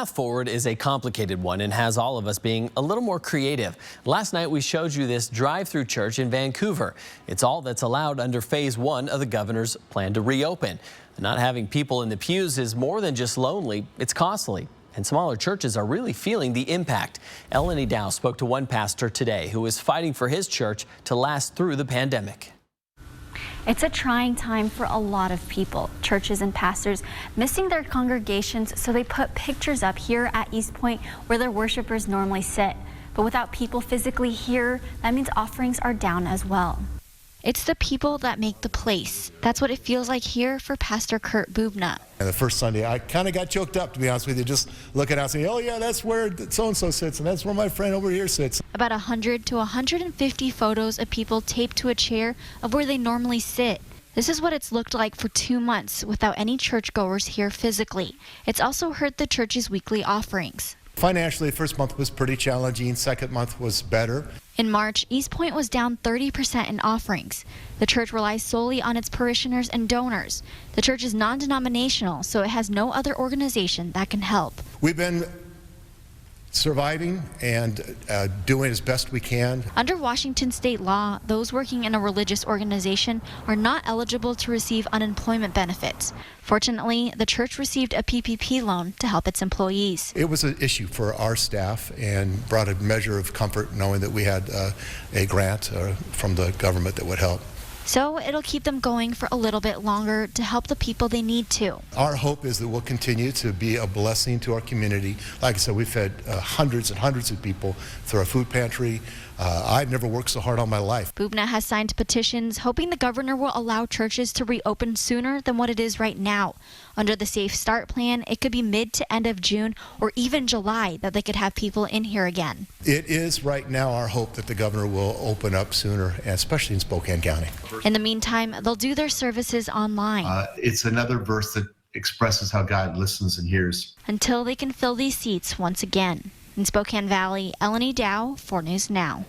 Path forward is a complicated one and has all of us being a little more creative. Last night we showed you this drive-through church in Vancouver. It's all that's allowed under phase 1 of the governor's plan to reopen. Not having people in the pews is more than just lonely, it's costly. And smaller churches are really feeling the impact. Elenee spoke to one pastor today who is fighting for his church to last through the pandemic. It's a trying time for a lot of people, churches and pastors missing their congregations, so they put pictures up here at East Point where their worshipers normally sit. But without people physically here, that means offerings are down as well. It's the people that make the place. That's what it feels like here for Pastor Kurt Bubna. And the first Sunday, I kind of got choked up, to be honest with you, just looking out saying, oh yeah, that's where so-and-so sits, and that's where my friend over here sits. About 100 to 150 photos of people taped to a chair of where they normally sit. This is what it's looked like for 2 months without any churchgoers here physically. It's also hurt the church's weekly offerings. Financially, the first month was pretty challenging. Second month was better. In March, East Point was down 30% in offerings. The church relies solely on its parishioners and donors. The church is non-denominational, so it has no other organization that can help. We've been surviving and doing as best we can. Under Washington state law, those working in a religious organization are not eligible to receive unemployment benefits. Fortunately, the church received a PPP loan to help its employees. It was an issue for our staff and brought a measure of comfort knowing that we had a grant from the government that would help. So it'll keep them going for a little bit longer to help the people they need to. Our hope is that we'll continue to be a blessing to our community. Like I said, we've fed hundreds and hundreds of people through our food pantry. I've never worked so hard all my life. Bubna has signed petitions hoping the governor will allow churches to reopen sooner than what it is right now. Under the Safe Start plan, it could be mid to end of June or even July that they could have people in here again. It is right now our hope that the governor will open up sooner, especially in Spokane County. In the meantime, they'll do their services online. It's another verse that expresses how God listens and hears. Until they can fill these seats once again. In Spokane-Valley, Elenee, 4 News Now.